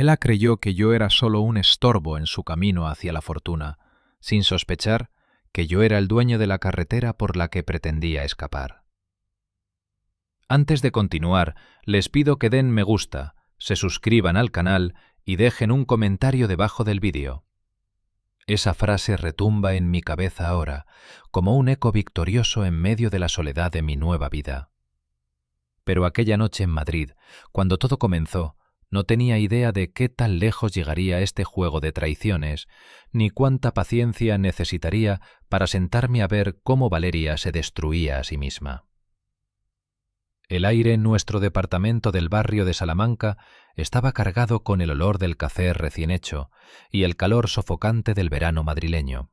Ella creyó que yo era solo un estorbo en su camino hacia la fortuna, sin sospechar que yo era el dueño de la carretera por la que pretendía escapar. Antes de continuar, les pido que den me gusta, se suscriban al canal y dejen un comentario debajo del vídeo. Esa frase retumba en mi cabeza ahora, como un eco victorioso en medio de la soledad de mi nueva vida. Pero aquella noche en Madrid, cuando todo comenzó, no tenía idea de qué tan lejos llegaría este juego de traiciones, ni cuánta paciencia necesitaría para sentarme a ver cómo Valeria se destruía a sí misma. El aire en nuestro departamento del barrio de Salamanca estaba cargado con el olor del café recién hecho y el calor sofocante del verano madrileño.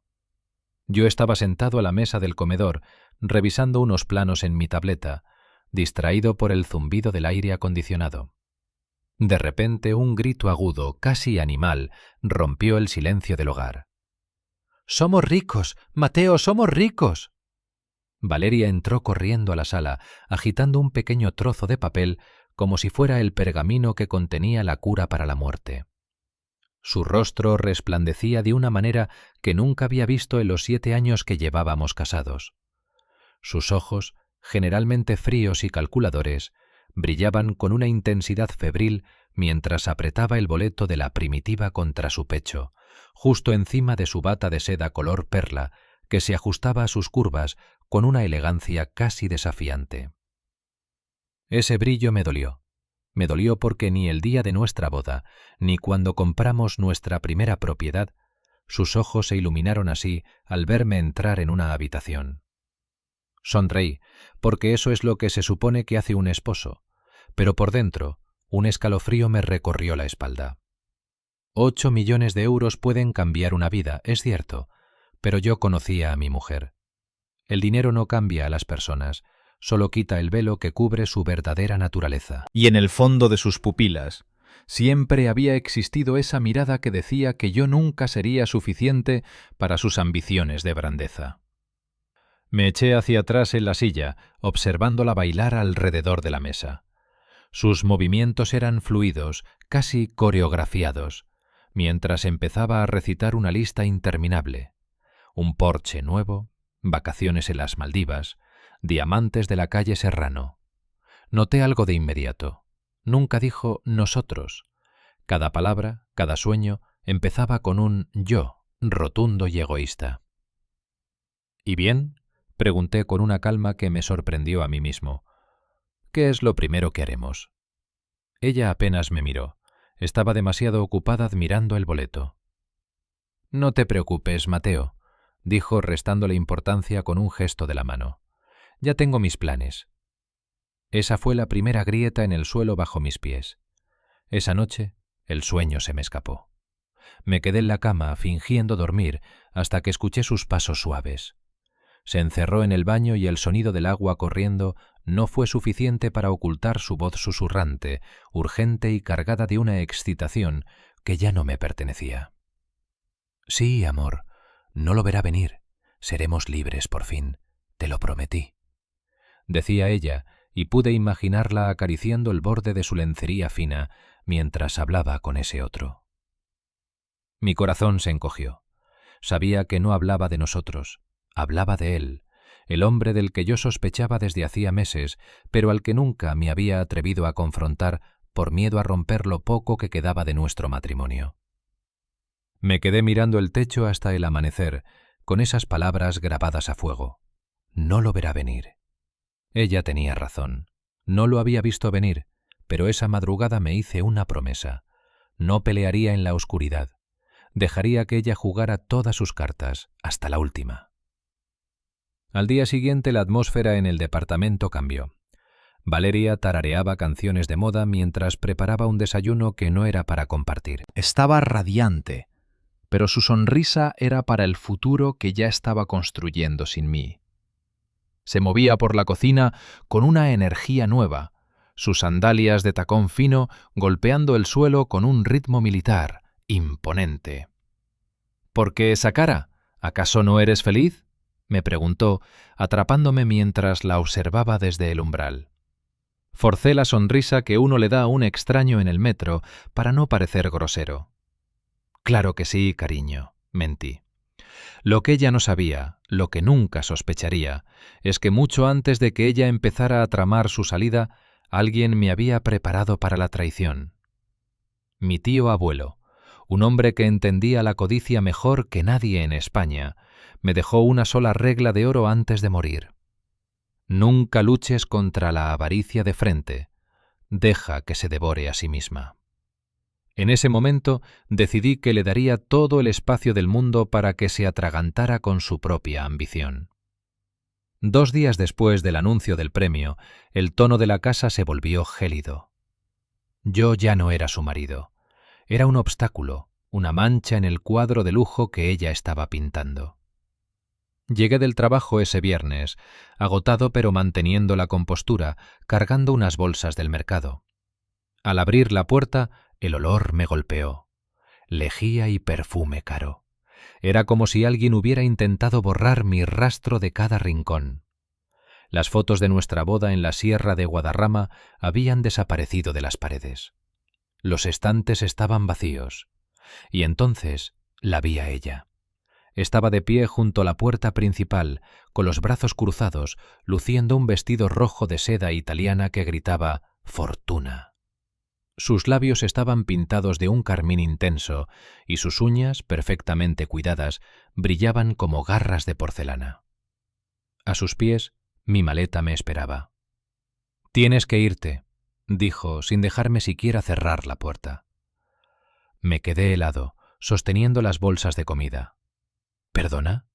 Yo estaba sentado a la mesa del comedor, revisando unos planos en mi tableta, distraído por el zumbido del aire acondicionado. De repente, un grito agudo, casi animal, rompió el silencio del hogar. «¡Somos ricos! ¡Mateo, somos ricos!». Valeria entró corriendo a la sala, agitando un pequeño trozo de papel como si fuera el pergamino que contenía la cura para la muerte. Su rostro resplandecía de una manera que nunca había visto en los 7 años que llevábamos casados. Sus ojos, generalmente fríos y calculadores, brillaban con una intensidad febril mientras apretaba el boleto de la primitiva contra su pecho, justo encima de su bata de seda color perla, que se ajustaba a sus curvas con una elegancia casi desafiante. Ese brillo me dolió. Me dolió porque ni el día de nuestra boda, ni cuando compramos nuestra primera propiedad, sus ojos se iluminaron así al verme entrar en una habitación. Sonreí, porque eso es lo que se supone que hace un esposo, pero por dentro un escalofrío me recorrió la espalda. 8 millones de euros pueden cambiar una vida, es cierto, pero yo conocía a mi mujer. El dinero no cambia a las personas, solo quita el velo que cubre su verdadera naturaleza. Y en el fondo de sus pupilas siempre había existido esa mirada que decía que yo nunca sería suficiente para sus ambiciones de grandeza. Me eché hacia atrás en la silla, observándola bailar alrededor de la mesa. Sus movimientos eran fluidos, casi coreografiados, mientras empezaba a recitar una lista interminable. Un Porsche nuevo, vacaciones en las Maldivas, diamantes de la calle Serrano. Noté algo de inmediato. Nunca dijo nosotros. Cada palabra, cada sueño, empezaba con un yo, rotundo y egoísta. ¿Y bien?, pregunté con una calma que me sorprendió a mí mismo. ¿Qué es lo primero que haremos? Ella apenas me miró. Estaba demasiado ocupada admirando el boleto. «No te preocupes, Mateo», dijo restándole importancia con un gesto de la mano. «Ya tengo mis planes». Esa fue la primera grieta en el suelo bajo mis pies. Esa noche el sueño se me escapó. Me quedé en la cama fingiendo dormir hasta que escuché sus pasos suaves. Se encerró en el baño y el sonido del agua corriendo no fue suficiente para ocultar su voz susurrante, urgente y cargada de una excitación que ya no me pertenecía. «Sí, amor, no lo verá venir. Seremos libres por fin. Te lo prometí», decía ella, y pude imaginarla acariciando el borde de su lencería fina mientras hablaba con ese otro. Mi corazón se encogió. Sabía que no hablaba de nosotros. Hablaba de él, el hombre del que yo sospechaba desde hacía meses, pero al que nunca me había atrevido a confrontar por miedo a romper lo poco que quedaba de nuestro matrimonio. Me quedé mirando el techo hasta el amanecer, con esas palabras grabadas a fuego. No lo verá venir. Ella tenía razón. No lo había visto venir, pero esa madrugada me hice una promesa. No pelearía en la oscuridad. Dejaría que ella jugara todas sus cartas, hasta la última. Al día siguiente la atmósfera en el departamento cambió. Valeria tarareaba canciones de moda mientras preparaba un desayuno que no era para compartir. Estaba radiante, pero su sonrisa era para el futuro que ya estaba construyendo sin mí. Se movía por la cocina con una energía nueva, sus sandalias de tacón fino golpeando el suelo con un ritmo militar, imponente. «¿Por qué esa cara? ¿Acaso no eres feliz?», me preguntó, atrapándome mientras la observaba desde el umbral. Forcé la sonrisa que uno le da a un extraño en el metro para no parecer grosero. Claro que sí, cariño, mentí. Lo que ella no sabía, lo que nunca sospecharía, es que mucho antes de que ella empezara a tramar su salida, alguien me había preparado para la traición. Mi tío abuelo, un hombre que entendía la codicia mejor que nadie en España, me dejó una sola regla de oro antes de morir. Nunca luches contra la avaricia de frente, deja que se devore a sí misma. En ese momento decidí que le daría todo el espacio del mundo para que se atragantara con su propia ambición. 2 días después del anuncio del premio, el tono de la casa se volvió gélido. Yo ya no era su marido. Era un obstáculo, una mancha en el cuadro de lujo que ella estaba pintando. Llegué del trabajo ese viernes, agotado pero manteniendo la compostura, cargando unas bolsas del mercado. Al abrir la puerta, el olor me golpeó. Lejía y perfume caro. Era como si alguien hubiera intentado borrar mi rastro de cada rincón. Las fotos de nuestra boda en la Sierra de Guadarrama habían desaparecido de las paredes. Los estantes estaban vacíos. Y entonces la vi a ella. Estaba de pie junto a la puerta principal, con los brazos cruzados, luciendo un vestido rojo de seda italiana que gritaba «Fortuna». Sus labios estaban pintados de un carmín intenso y sus uñas, perfectamente cuidadas, brillaban como garras de porcelana. A sus pies, mi maleta me esperaba. «Tienes que irte», dijo, sin dejarme siquiera cerrar la puerta. Me quedé helado, sosteniendo las bolsas de comida. ¿Perdona?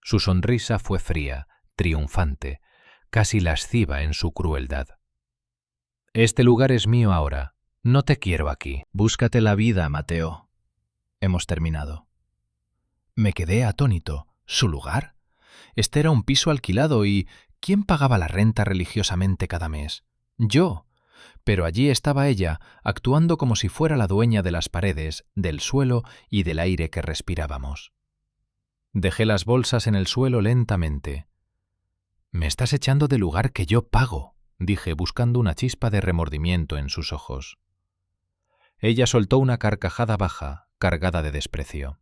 Su sonrisa fue fría, triunfante, casi lasciva en su crueldad. Este lugar es mío ahora. No te quiero aquí. Búscate la vida, Mateo. Hemos terminado. Me quedé atónito. ¿Su lugar? Este era un piso alquilado y ¿quién pagaba la renta religiosamente cada mes? Yo. Pero allí estaba ella, actuando como si fuera la dueña de las paredes, del suelo y del aire que respirábamos. Dejé las bolsas en el suelo lentamente. «Me estás echando del lugar que yo pago», dije, buscando una chispa de remordimiento en sus ojos. Ella soltó una carcajada baja, cargada de desprecio.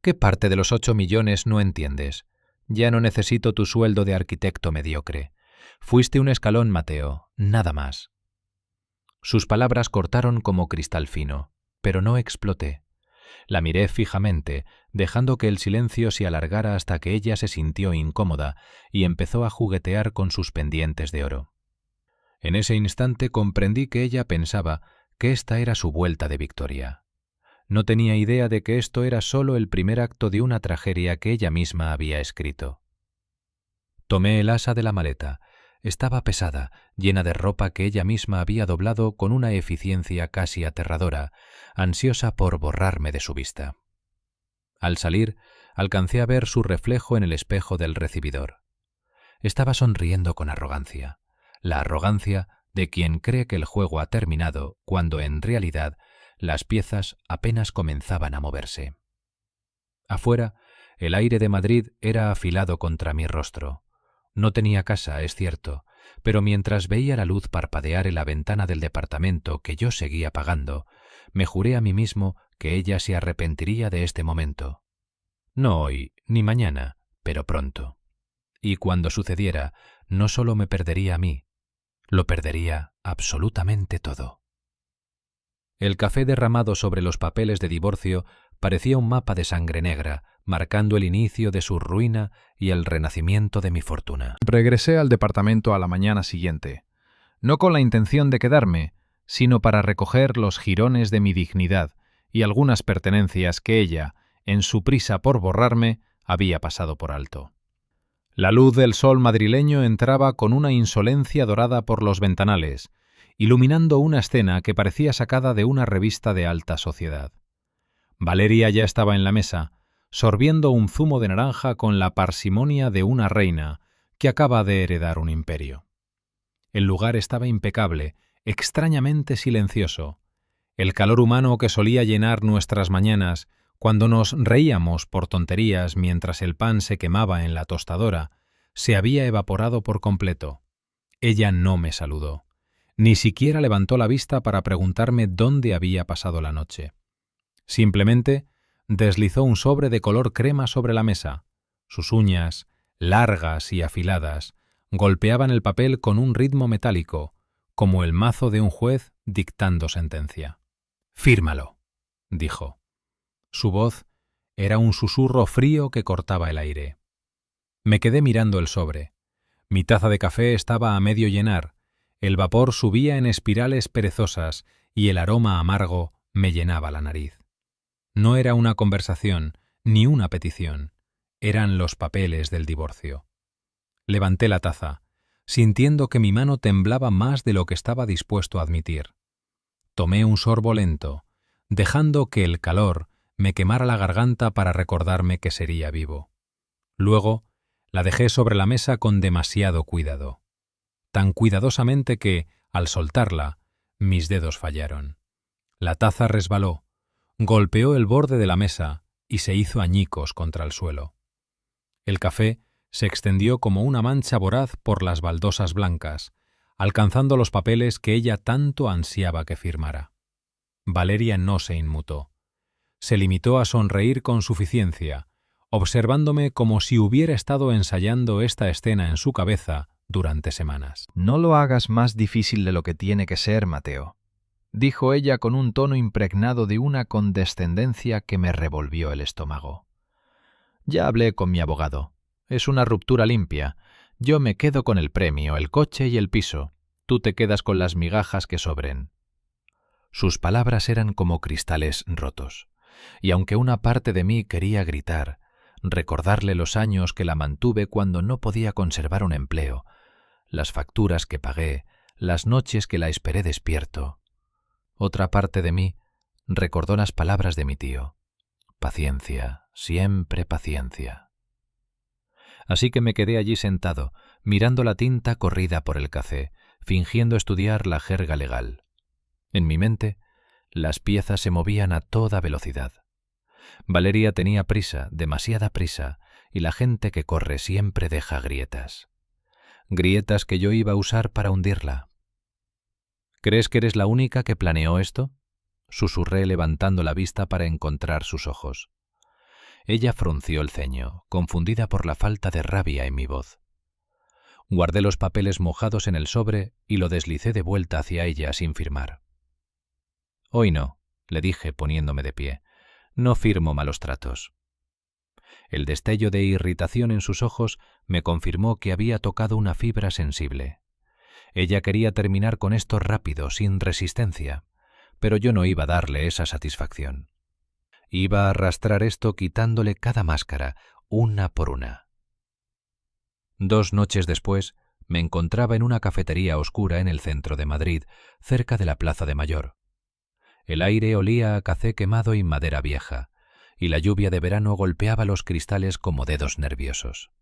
«¿Qué parte de los 8 millones no entiendes? Ya no necesito tu sueldo de arquitecto mediocre. Fuiste un escalón, Mateo, nada más». Sus palabras cortaron como cristal fino, pero no exploté. La miré fijamente, dejando que el silencio se alargara hasta que ella se sintió incómoda y empezó a juguetear con sus pendientes de oro. En ese instante comprendí que ella pensaba que esta era su vuelta de victoria. No tenía idea de que esto era solo el primer acto de una tragedia que ella misma había escrito. Tomé el asa de la maleta. Estaba pesada, llena de ropa que ella misma había doblado con una eficiencia casi aterradora, ansiosa por borrarme de su vista. Al salir, alcancé a ver su reflejo en el espejo del recibidor. Estaba sonriendo con arrogancia, la arrogancia de quien cree que el juego ha terminado cuando en realidad las piezas apenas comenzaban a moverse. Afuera, el aire de Madrid era afilado contra mi rostro. No tenía casa, es cierto, pero mientras veía la luz parpadear en la ventana del departamento que yo seguía pagando, me juré a mí mismo que ella se arrepentiría de este momento. No hoy, ni mañana, pero pronto. Y cuando sucediera, no solo me perdería a mí, lo perdería absolutamente todo. El café derramado sobre los papeles de divorcio parecía un mapa de sangre negra, marcando el inicio de su ruina y el renacimiento de mi fortuna. Regresé al departamento a la mañana siguiente, no con la intención de quedarme, sino para recoger los jirones de mi dignidad y algunas pertenencias que ella, en su prisa por borrarme, había pasado por alto. La luz del sol madrileño entraba con una insolencia dorada por los ventanales, iluminando una escena que parecía sacada de una revista de alta sociedad. Valeria ya estaba en la mesa, sorbiendo un zumo de naranja con la parsimonia de una reina que acaba de heredar un imperio. El lugar estaba impecable, extrañamente silencioso. El calor humano que solía llenar nuestras mañanas, cuando nos reíamos por tonterías mientras el pan se quemaba en la tostadora, se había evaporado por completo. Ella no me saludó. Ni siquiera levantó la vista para preguntarme dónde había pasado la noche. Simplemente deslizó un sobre de color crema sobre la mesa. Sus uñas, largas y afiladas, golpeaban el papel con un ritmo metálico, como el mazo de un juez dictando sentencia. «Fírmalo», dijo. Su voz era un susurro frío que cortaba el aire. Me quedé mirando el sobre. Mi taza de café estaba a medio llenar, el vapor subía en espirales perezosas y el aroma amargo me llenaba la nariz. No era una conversación, ni una petición. Eran los papeles del divorcio. Levanté la taza, sintiendo que mi mano temblaba más de lo que estaba dispuesto a admitir. Tomé un sorbo lento, dejando que el calor me quemara la garganta para recordarme que sería vivo. Luego, la dejé sobre la mesa con demasiado cuidado. Tan cuidadosamente que, al soltarla, mis dedos fallaron. La taza resbaló, golpeó el borde de la mesa y se hizo añicos contra el suelo. El café se extendió como una mancha voraz por las baldosas blancas, alcanzando los papeles que ella tanto ansiaba que firmara. Valeria no se inmutó. Se limitó a sonreír con suficiencia, observándome como si hubiera estado ensayando esta escena en su cabeza durante semanas. «No lo hagas más difícil de lo que tiene que ser, Mateo», dijo ella con un tono impregnado de una condescendencia que me revolvió el estómago. «Ya hablé con mi abogado. Es una ruptura limpia. Yo me quedo con el premio, el coche y el piso. Tú te quedas con las migajas que sobren». Sus palabras eran como cristales rotos, y aunque una parte de mí quería gritar, recordarle los años que la mantuve cuando no podía conservar un empleo, las facturas que pagué, las noches que la esperé despierto, otra parte de mí recordó las palabras de mi tío. Paciencia, siempre paciencia. Así que me quedé allí sentado, mirando la tinta corrida por el café, fingiendo estudiar la jerga legal. En mi mente, las piezas se movían a toda velocidad. Valeria tenía prisa, demasiada prisa, y la gente que corre siempre deja grietas. Grietas que yo iba a usar para hundirla. ¿Crees que eres la única que planeó esto?, susurré levantando la vista para encontrar sus ojos. Ella frunció el ceño, confundida por la falta de rabia en mi voz. Guardé los papeles mojados en el sobre y lo deslicé de vuelta hacia ella sin firmar. «Hoy no», le dije poniéndome de pie. «No firmo malos tratos». El destello de irritación en sus ojos me confirmó que había tocado una fibra sensible. Ella quería terminar con esto rápido, sin resistencia, pero yo no iba a darle esa satisfacción. Iba a arrastrar esto quitándole cada máscara, una por una. 2 noches después, me encontraba en una cafetería oscura en el centro de Madrid, cerca de la Plaza de Mayor. El aire olía a café quemado y madera vieja, y la lluvia de verano golpeaba los cristales como dedos nerviosos.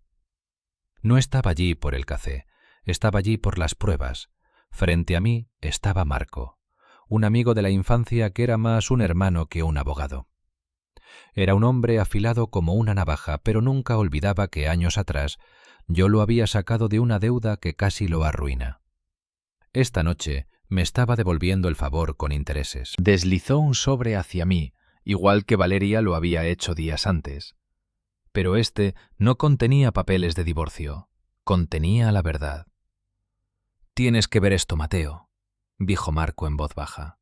No estaba allí por el café, estaba allí por las pruebas. Frente a mí estaba Marco, un amigo de la infancia que era más un hermano que un abogado. Era un hombre afilado como una navaja, pero nunca olvidaba que años atrás yo lo había sacado de una deuda que casi lo arruina. Esta noche me estaba devolviendo el favor con intereses. Deslizó un sobre hacia mí, igual que Valeria lo había hecho días antes. Pero este no contenía papeles de divorcio, contenía la verdad. «Tienes que ver esto, Mateo», dijo Marco en voz baja.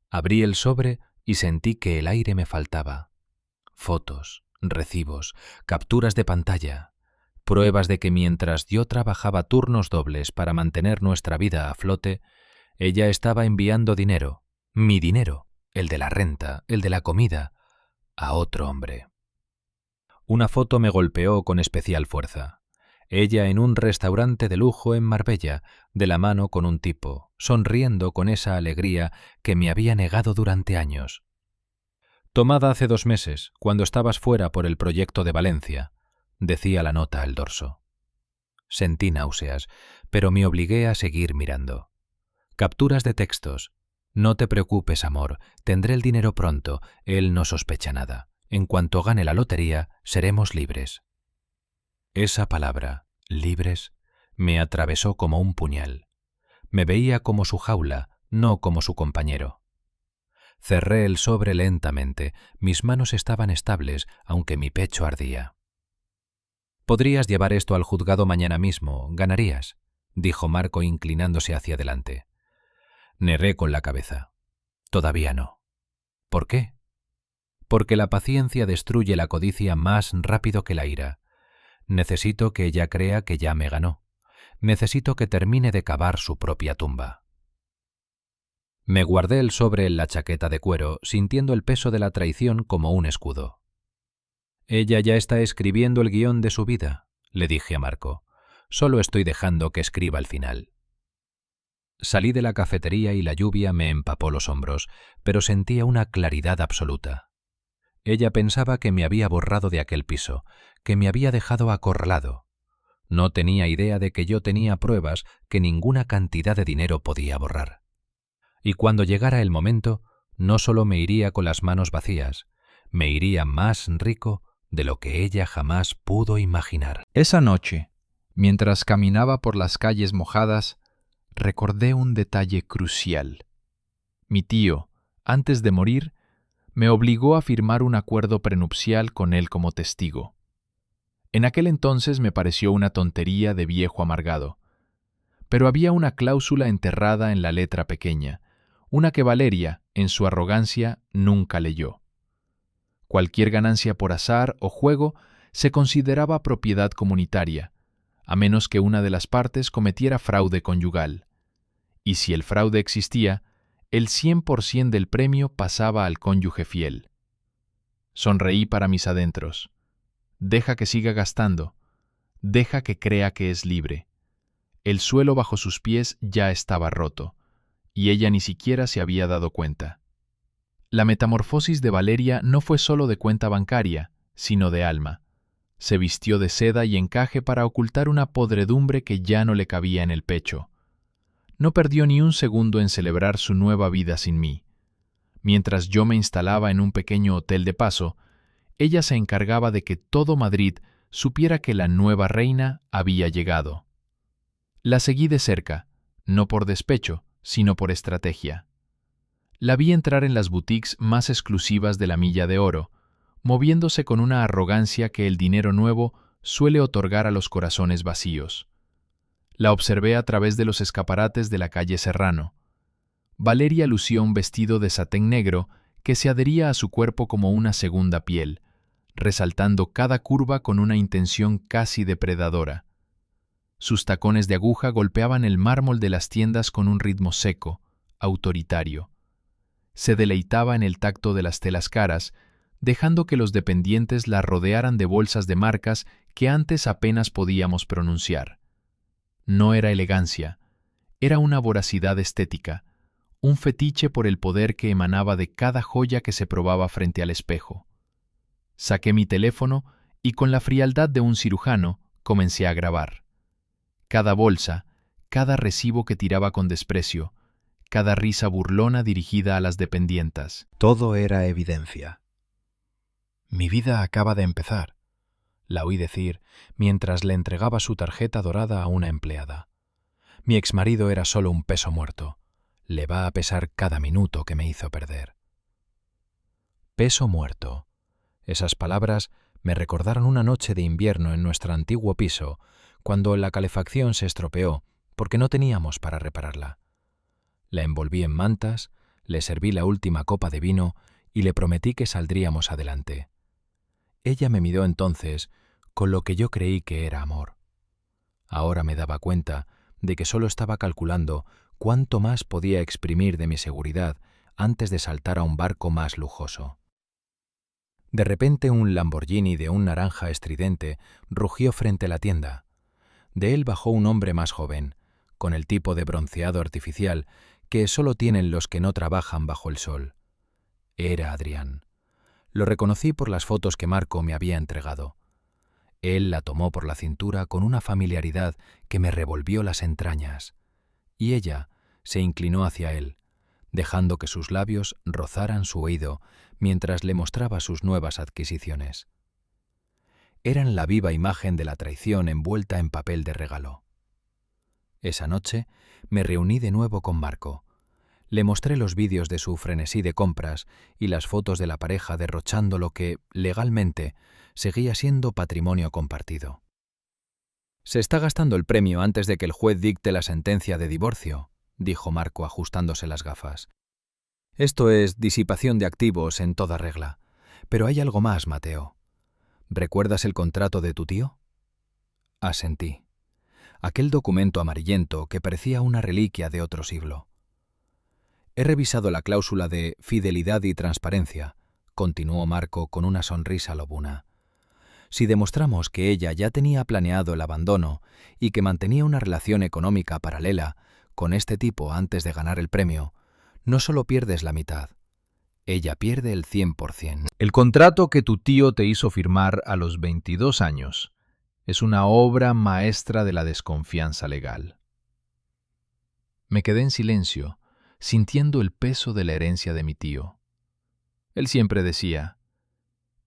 Abrí el sobre y sentí que el aire me faltaba. Fotos, recibos, capturas de pantalla, pruebas de que mientras yo trabajaba turnos dobles para mantener nuestra vida a flote, ella estaba enviando dinero, mi dinero, el de la renta, el de la comida, a otro hombre. Una foto me golpeó con especial fuerza. Ella en un restaurante de lujo en Marbella, de la mano con un tipo, sonriendo con esa alegría que me había negado durante años. «Tomada hace 2 meses, cuando estabas fuera por el proyecto de Valencia», decía la nota al dorso. Sentí náuseas, pero me obligué a seguir mirando. Capturas de textos. «No te preocupes, amor, tendré el dinero pronto, él no sospecha nada. En cuanto gane la lotería, seremos libres». Esa palabra, libres, me atravesó como un puñal. Me veía como su jaula, no como su compañero. Cerré el sobre lentamente. Mis manos estaban estables, aunque mi pecho ardía. «Podrías llevar esto al juzgado mañana mismo, ganarías», dijo Marco inclinándose hacia adelante. Negué con la cabeza. «Todavía no». «¿Por qué?» «Porque la paciencia destruye la codicia más rápido que la ira. Necesito que ella crea que ya me ganó. Necesito que termine de cavar su propia tumba». Me guardé el sobre en la chaqueta de cuero, sintiendo el peso de la traición como un escudo. «Ella ya está escribiendo el guión de su vida», le dije a Marco. «Solo estoy dejando que escriba el final». Salí de la cafetería y la lluvia me empapó los hombros, pero sentía una claridad absoluta. Ella pensaba que me había borrado de aquel piso, que me había dejado acorralado. No tenía idea de que yo tenía pruebas que ninguna cantidad de dinero podía borrar. Y cuando llegara el momento, no solo me iría con las manos vacías, me iría más rico de lo que ella jamás pudo imaginar. Esa noche, mientras caminaba por las calles mojadas, recordé un detalle crucial. Mi tío, antes de morir, me obligó a firmar un acuerdo prenupcial con él como testigo. En aquel entonces me pareció una tontería de viejo amargado, pero había una cláusula enterrada en la letra pequeña, una que Valeria, en su arrogancia, nunca leyó. Cualquier ganancia por azar o juego se consideraba propiedad comunitaria, a menos que una de las partes cometiera fraude conyugal. Y si el fraude existía, el 100% del premio pasaba al cónyuge fiel. Sonreí para mis adentros. Deja que siga gastando. Deja que crea que es libre. El suelo bajo sus pies ya estaba roto, y ella ni siquiera se había dado cuenta. La metamorfosis de Valeria no fue solo de cuenta bancaria, sino de alma. Se vistió de seda y encaje para ocultar una podredumbre que ya no le cabía en el pecho. No perdió ni un segundo en celebrar su nueva vida sin mí. Mientras yo me instalaba en un pequeño hotel de paso, ella se encargaba de que todo Madrid supiera que la nueva reina había llegado. La seguí de cerca, no por despecho, sino por estrategia. La vi entrar en las boutiques más exclusivas de la Milla de Oro, moviéndose con una arrogancia que el dinero nuevo suele otorgar a los corazones vacíos. La observé a través de los escaparates de la calle Serrano. Valeria lucía un vestido de satén negro que se adhería a su cuerpo como una segunda piel, resaltando cada curva con una intención casi depredadora. Sus tacones de aguja golpeaban el mármol de las tiendas con un ritmo seco, autoritario. Se deleitaba en el tacto de las telas caras, dejando que los dependientes la rodearan de bolsas de marcas que antes apenas podíamos pronunciar. No era elegancia, era una voracidad estética, un fetiche por el poder que emanaba de cada joya que se probaba frente al espejo. Saqué mi teléfono y con la frialdad de un cirujano comencé a grabar. Cada bolsa, cada recibo que tiraba con desprecio, cada risa burlona dirigida a las dependientas. Todo era evidencia. «Mi vida acaba de empezar», la oí decir mientras le entregaba su tarjeta dorada a una empleada. «Mi exmarido era solo un peso muerto. Le va a pesar cada minuto que me hizo perder». Peso muerto. Esas palabras me recordaron una noche de invierno en nuestro antiguo piso, cuando la calefacción se estropeó porque no teníamos para repararla. La envolví en mantas, le serví la última copa de vino y le prometí que saldríamos adelante. Ella me miró entonces con lo que yo creí que era amor. Ahora me daba cuenta de que solo estaba calculando cuánto más podía exprimir de mi seguridad antes de saltar a un barco más lujoso. De repente un Lamborghini de un naranja estridente rugió frente a la tienda. De él bajó un hombre más joven, con el tipo de bronceado artificial que solo tienen los que no trabajan bajo el sol. Era Adrián. Lo reconocí por las fotos que Marco me había entregado. Él la tomó por la cintura con una familiaridad que me revolvió las entrañas, y ella se inclinó hacia él, dejando que sus labios rozaran su oído mientras le mostraba sus nuevas adquisiciones. Eran la viva imagen de la traición envuelta en papel de regalo. Esa noche me reuní de nuevo con Marco. Le mostré los vídeos de su frenesí de compras y las fotos de la pareja derrochando lo que, legalmente, seguía siendo patrimonio compartido. «Se está gastando el premio antes de que el juez dicte la sentencia de divorcio», dijo Marco ajustándose las gafas. «Esto es disipación de activos en toda regla. Pero hay algo más, Mateo. ¿Recuerdas el contrato de tu tío?» Asentí. Aquel documento amarillento que parecía una reliquia de otro siglo. «He revisado la cláusula de fidelidad y transparencia», continuó Marco con una sonrisa lobuna. «Si demostramos que ella ya tenía planeado el abandono y que mantenía una relación económica paralela con este tipo antes de ganar el premio, no solo pierdes la mitad, ella pierde el 100%. El contrato que tu tío te hizo firmar a los 22 años es una obra maestra de la desconfianza legal». Me quedé en silencio, sintiendo el peso de la herencia de mi tío. Él siempre decía: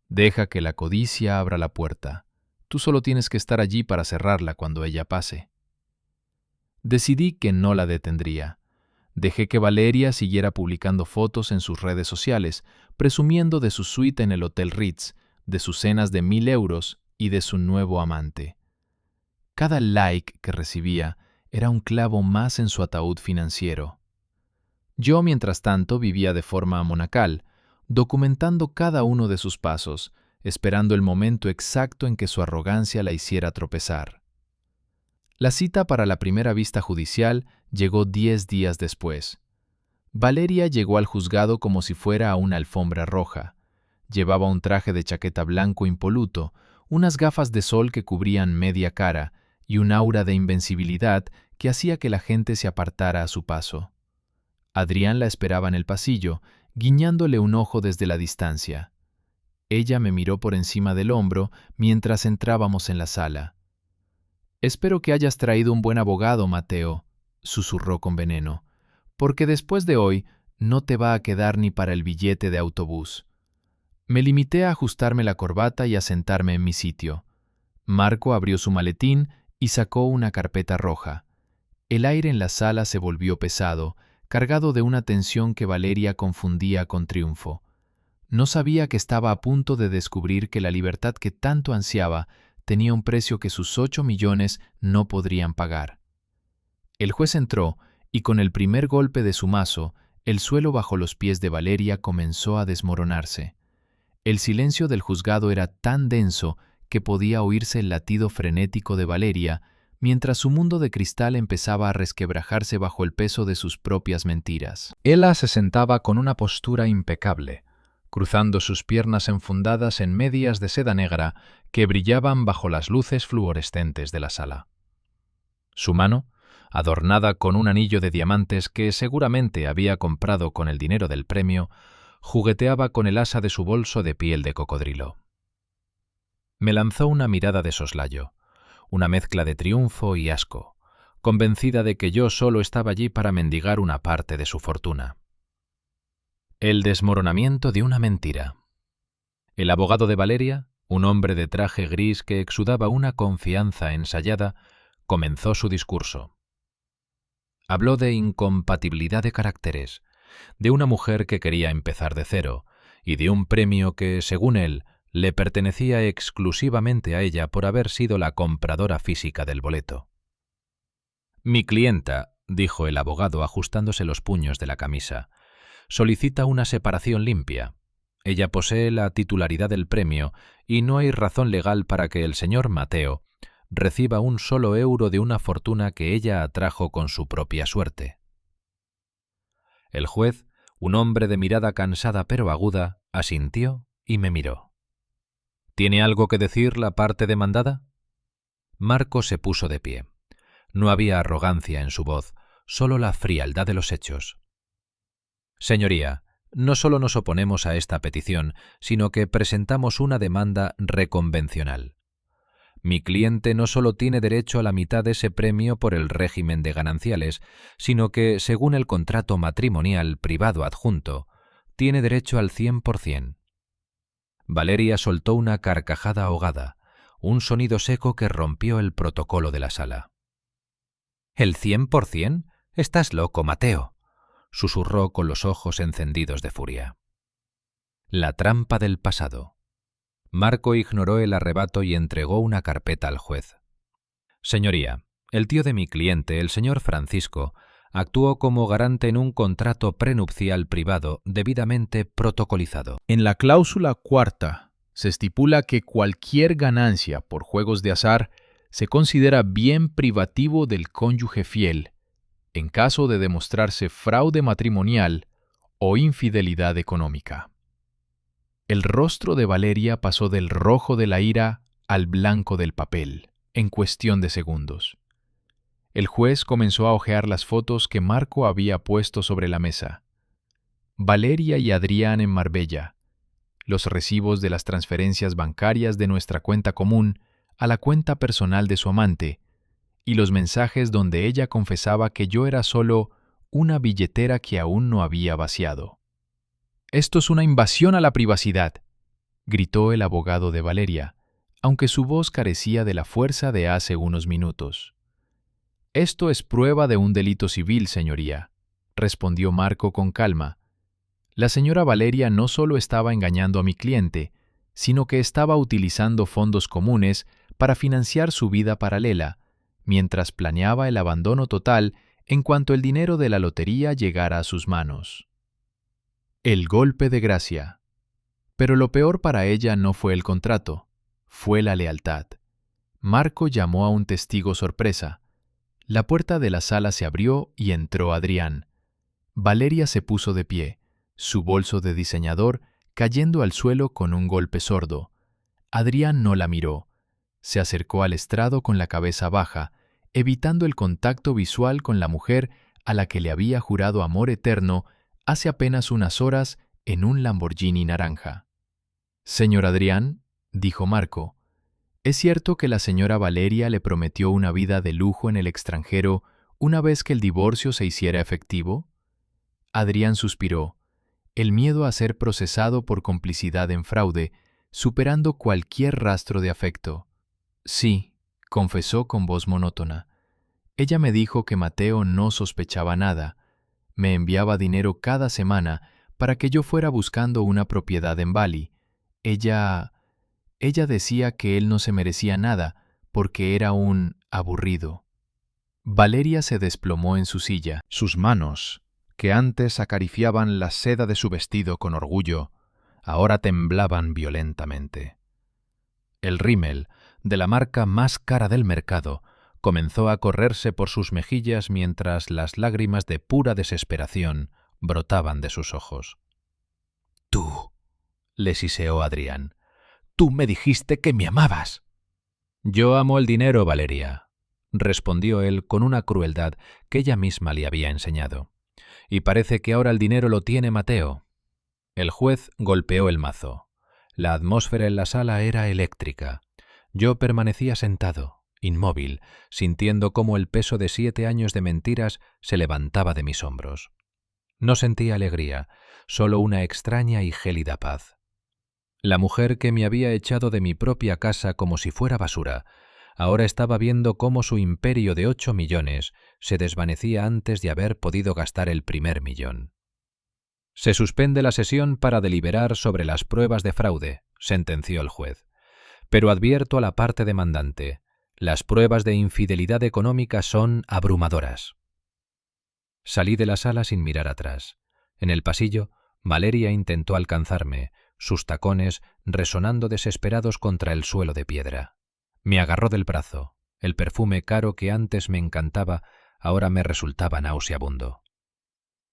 «Deja que la codicia abra la puerta. Tú solo tienes que estar allí para cerrarla cuando ella pase». Decidí que no la detendría. Dejé que Valeria siguiera publicando fotos en sus redes sociales, presumiendo de su suite en el Hotel Ritz, de sus cenas de 1.000 euros y de su nuevo amante. Cada like que recibía era un clavo más en su ataúd financiero. Yo, mientras tanto, vivía de forma monacal, documentando cada uno de sus pasos, esperando el momento exacto en que su arrogancia la hiciera tropezar. La cita para la primera vista judicial llegó 10 días después. Valeria llegó al juzgado como si fuera a una alfombra roja. Llevaba un traje de chaqueta blanco impoluto, unas gafas de sol que cubrían media cara y un aura de invencibilidad que hacía que la gente se apartara a su paso. Adrián la esperaba en el pasillo, guiñándole un ojo desde la distancia. Ella me miró por encima del hombro mientras entrábamos en la sala. «Espero que hayas traído un buen abogado, Mateo», susurró con veneno, «porque después de hoy no te va a quedar ni para el billete de autobús». Me limité a ajustarme la corbata y a sentarme en mi sitio. Marco abrió su maletín y sacó una carpeta roja. El aire en la sala se volvió pesado, cargado de una tensión que Valeria confundía con triunfo. No sabía que estaba a punto de descubrir que la libertad que tanto ansiaba tenía un precio que sus 8 millones no podrían pagar. El juez entró y con el primer golpe de su mazo, el suelo bajo los pies de Valeria comenzó a desmoronarse. El silencio del juzgado era tan denso que podía oírse el latido frenético de Valeria, mientras su mundo de cristal empezaba a resquebrajarse bajo el peso de sus propias mentiras. Ella se sentaba con una postura impecable, cruzando sus piernas enfundadas en medias de seda negra que brillaban bajo las luces fluorescentes de la sala. Su mano, adornada con un anillo de diamantes que seguramente había comprado con el dinero del premio, jugueteaba con el asa de su bolso de piel de cocodrilo. Me lanzó una mirada de soslayo, una mezcla de triunfo y asco, convencida de que yo solo estaba allí para mendigar una parte de su fortuna. El desmoronamiento de una mentira. El abogado de Valeria, un hombre de traje gris que exudaba una confianza ensayada, comenzó su discurso. Habló de incompatibilidad de caracteres, de una mujer que quería empezar de cero y de un premio que, según él, le pertenecía exclusivamente a ella por haber sido la compradora física del boleto. «Mi clienta», dijo el abogado ajustándose los puños de la camisa, «solicita una separación limpia. Ella posee la titularidad del premio y no hay razón legal para que el señor Mateo reciba un solo euro de una fortuna que ella atrajo con su propia suerte». El juez, un hombre de mirada cansada pero aguda, asintió y me miró. «¿Tiene algo que decir la parte demandada?» Marco se puso de pie. No había arrogancia en su voz, solo la frialdad de los hechos. «Señoría, no solo nos oponemos a esta petición, sino que presentamos una demanda reconvencional. Mi cliente no solo tiene derecho a la mitad de ese premio por el régimen de gananciales, sino que, según el contrato matrimonial privado adjunto, tiene derecho al 100%. Valeria soltó una carcajada ahogada, un sonido seco que rompió el protocolo de la sala. ¿El 100%? Estás loco, Mateo, susurró con los ojos encendidos de furia. La trampa del pasado. Marco ignoró el arrebato y entregó una carpeta al juez. Señoría, el tío de mi cliente, el señor Francisco, actuó como garante en un contrato prenupcial privado debidamente protocolizado. En la cláusula cuarta se estipula que cualquier ganancia por juegos de azar se considera bien privativo del cónyuge fiel, en caso de demostrarse fraude matrimonial o infidelidad económica. El rostro de Valeria pasó del rojo de la ira al blanco del papel, en cuestión de segundos. El juez comenzó a hojear las fotos que Marco había puesto sobre la mesa. Valeria y Adrián en Marbella, los recibos de las transferencias bancarias de nuestra cuenta común a la cuenta personal de su amante, y los mensajes donde ella confesaba que yo era solo una billetera que aún no había vaciado. «Esto es una invasión a la privacidad», gritó el abogado de Valeria, aunque su voz carecía de la fuerza de hace unos minutos. «Esto es prueba de un delito civil, señoría», respondió Marco con calma. La señora Valeria no solo estaba engañando a mi cliente, sino que estaba utilizando fondos comunes para financiar su vida paralela, mientras planeaba el abandono total en cuanto el dinero de la lotería llegara a sus manos. El golpe de gracia. Pero lo peor para ella no fue el contrato, fue la lealtad. Marco llamó a un testigo sorpresa. La puerta de la sala se abrió y entró Adrián. Valeria se puso de pie, su bolso de diseñador cayendo al suelo con un golpe sordo. Adrián no la miró. Se acercó al estrado con la cabeza baja, evitando el contacto visual con la mujer a la que le había jurado amor eterno hace apenas unas horas en un Lamborghini naranja. «Señor Adrián», dijo Marco, «¿es cierto que la señora Valeria le prometió una vida de lujo en el extranjero una vez que el divorcio se hiciera efectivo?» Adrián suspiró, el miedo a ser procesado por complicidad en fraude, superando cualquier rastro de afecto. «Sí», confesó con voz monótona. «Ella me dijo que Mateo no sospechaba nada. Me enviaba dinero cada semana para que yo fuera buscando una propiedad en Bali. Ella decía que él no se merecía nada porque era un aburrido». Valeria se desplomó en su silla. Sus manos, que antes acariciaban la seda de su vestido con orgullo, ahora temblaban violentamente. El rímel, de la marca más cara del mercado, comenzó a correrse por sus mejillas mientras las lágrimas de pura desesperación brotaban de sus ojos. «Tú», le siseó Adrián, «tú me dijiste que me amabas». «Yo amo el dinero, Valeria», respondió él con una crueldad que ella misma le había enseñado. «Y parece que ahora el dinero lo tiene Mateo». El juez golpeó el mazo. La atmósfera en la sala era eléctrica. Yo permanecía sentado, inmóvil, sintiendo cómo el peso de 7 años de mentiras se levantaba de mis hombros. No sentía alegría, solo una extraña y gélida paz. La mujer que me había echado de mi propia casa como si fuera basura, ahora estaba viendo cómo su imperio de 8 millones se desvanecía antes de haber podido gastar el primer millón. «Se suspende la sesión para deliberar sobre las pruebas de fraude», sentenció el juez. «Pero advierto a la parte demandante, las pruebas de infidelidad económica son abrumadoras». Salí de la sala sin mirar atrás. En el pasillo, Valeria intentó alcanzarme, sus tacones resonando desesperados contra el suelo de piedra. Me agarró del brazo. El perfume caro que antes me encantaba ahora me resultaba nauseabundo.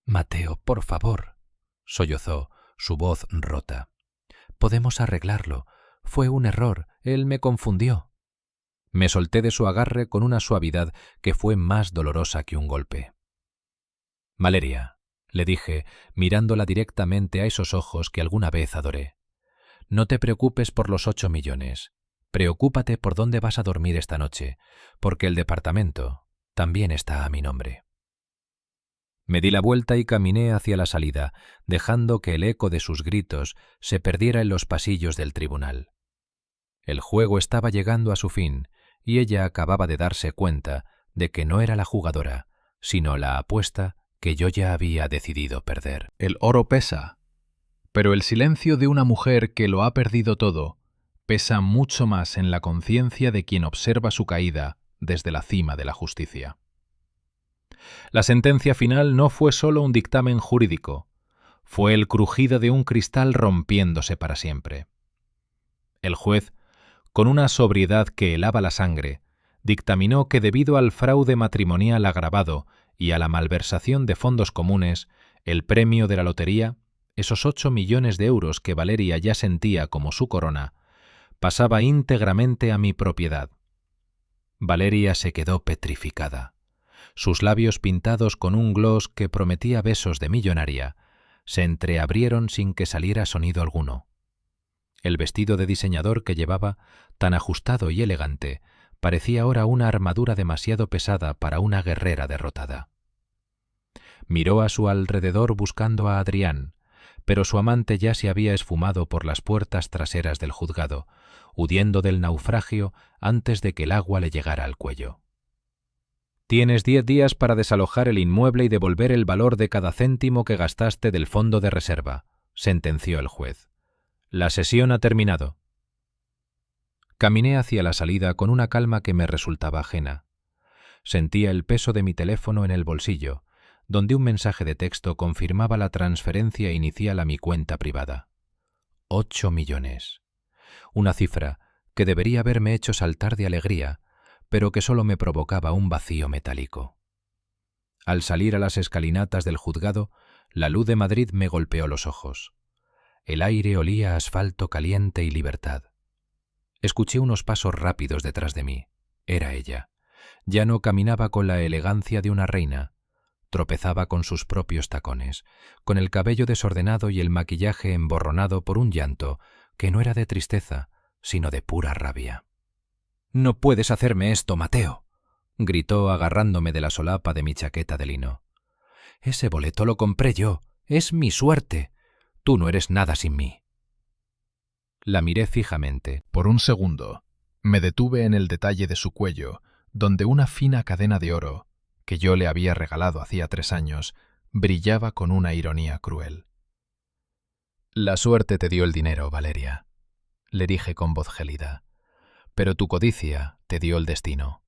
«Mateo, por favor», sollozó, su voz rota. «Podemos arreglarlo. Fue un error. Él me confundió». Me solté de su agarre con una suavidad que fue más dolorosa que un golpe. «Valeria», le dije, mirándola directamente a esos ojos que alguna vez adoré, «no te preocupes por los 8 millones. Preocúpate por dónde vas a dormir esta noche, porque el departamento también está a mi nombre». Me di la vuelta y caminé hacia la salida, dejando que el eco de sus gritos se perdiera en los pasillos del tribunal. El juego estaba llegando a su fin, y ella acababa de darse cuenta de que no era la jugadora, sino la apuesta que yo ya había decidido perder. El oro pesa, pero el silencio de una mujer que lo ha perdido todo pesa mucho más en la conciencia de quien observa su caída desde la cima de la justicia. La sentencia final no fue solo un dictamen jurídico, fue el crujido de un cristal rompiéndose para siempre. El juez, con una sobriedad que helaba la sangre, dictaminó que debido al fraude matrimonial agravado y a la malversación de fondos comunes, el premio de la lotería, esos 8 millones de euros que Valeria ya sentía como su corona, pasaba íntegramente a mi propiedad. Valeria se quedó petrificada. Sus labios pintados con un gloss que prometía besos de millonaria se entreabrieron sin que saliera sonido alguno. El vestido de diseñador que llevaba, tan ajustado y elegante, parecía ahora una armadura demasiado pesada para una guerrera derrotada. Miró a su alrededor buscando a Adrián, pero su amante ya se había esfumado por las puertas traseras del juzgado, huyendo del naufragio antes de que el agua le llegara al cuello. «Tienes 10 días para desalojar el inmueble y devolver el valor de cada céntimo que gastaste del fondo de reserva», sentenció el juez. «La sesión ha terminado». Caminé hacia la salida con una calma que me resultaba ajena. Sentía el peso de mi teléfono en el bolsillo, donde un mensaje de texto confirmaba la transferencia inicial a mi cuenta privada. 8 millones. Una cifra que debería haberme hecho saltar de alegría, pero que solo me provocaba un vacío metálico. Al salir a las escalinatas del juzgado, la luz de Madrid me golpeó los ojos. El aire olía a asfalto caliente y libertad. Escuché unos pasos rápidos detrás de mí. Era ella. Ya no caminaba con la elegancia de una reina. Tropezaba con sus propios tacones, con el cabello desordenado y el maquillaje emborronado por un llanto que no era de tristeza, sino de pura rabia. «No puedes hacerme esto, Mateo», gritó agarrándome de la solapa de mi chaqueta de lino. «Ese boleto lo compré yo. Es mi suerte. Tú no eres nada sin mí». La miré fijamente. Por un segundo, me detuve en el detalle de su cuello, donde una fina cadena de oro, que yo le había regalado hacía 3 años, brillaba con una ironía cruel. «La suerte te dio el dinero, Valeria», le dije con voz gélida, «pero tu codicia te dio el destino.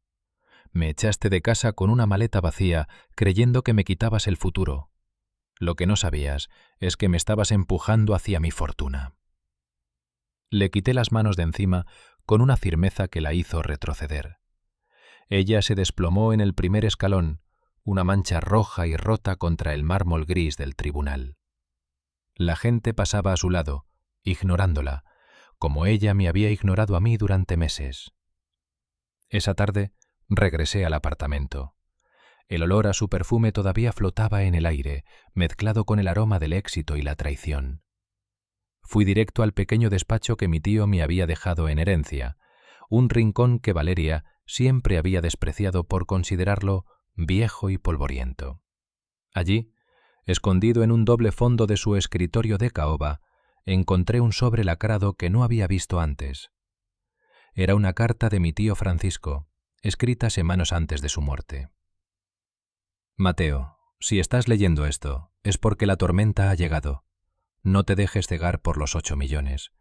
Me echaste de casa con una maleta vacía, creyendo que me quitabas el futuro. Lo que no sabías es que me estabas empujando hacia mi fortuna». Le quité las manos de encima con una firmeza que la hizo retroceder. Ella se desplomó en el primer escalón, una mancha roja y rota contra el mármol gris del tribunal. La gente pasaba a su lado, ignorándola, como ella me había ignorado a mí durante meses. Esa tarde regresé al apartamento. El olor a su perfume todavía flotaba en el aire, mezclado con el aroma del éxito y la traición. Fui directo al pequeño despacho que mi tío me había dejado en herencia, un rincón que Valeria siempre había despreciado por considerarlo viejo y polvoriento. Allí, escondido en un doble fondo de su escritorio de caoba, encontré un sobre lacrado que no había visto antes. Era una carta de mi tío Francisco, escrita semanas antes de su muerte. «Mateo, si estás leyendo esto, es porque la tormenta ha llegado. No te dejes cegar por los 8 millones.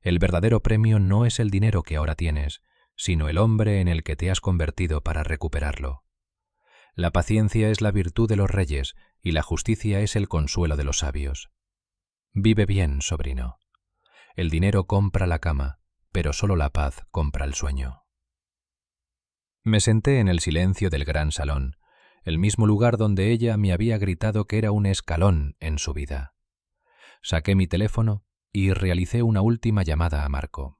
El verdadero premio no es el dinero que ahora tienes, sino el hombre en el que te has convertido para recuperarlo. La paciencia es la virtud de los reyes y la justicia es el consuelo de los sabios. Vive bien, sobrino. El dinero compra la cama, pero solo la paz compra el sueño». Me senté en el silencio del gran salón, el mismo lugar donde ella me había gritado que era un escalón en su vida. Saqué mi teléfono y realicé una última llamada a Marco.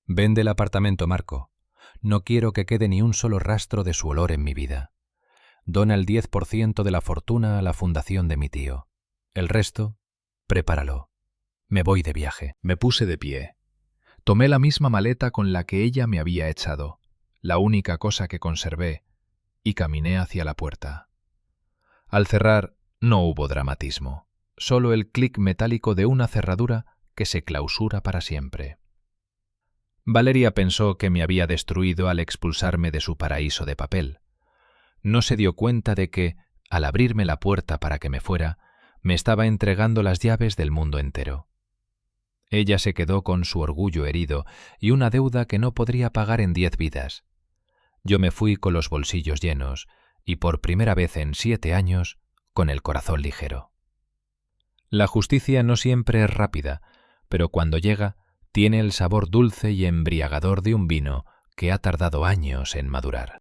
«Vende el apartamento, Marco. No quiero que quede ni un solo rastro de su olor en mi vida. Dona el 10% de la fortuna a la fundación de mi tío. El resto, prepáralo. Me voy de viaje». Me puse de pie. Tomé la misma maleta con la que ella me había echado, la única cosa que conservé, y caminé hacia la puerta. Al cerrar, no hubo dramatismo, solo el clic metálico de una cerradura que se clausura para siempre. Valeria pensó que me había destruido al expulsarme de su paraíso de papel. No se dio cuenta de que, al abrirme la puerta para que me fuera, me estaba entregando las llaves del mundo entero. Ella se quedó con su orgullo herido y una deuda que no podría pagar en 10 vidas. Yo me fui con los bolsillos llenos y por primera vez en 7 años con el corazón ligero. La justicia no siempre es rápida, pero cuando llega, tiene el sabor dulce y embriagador de un vino que ha tardado años en madurar.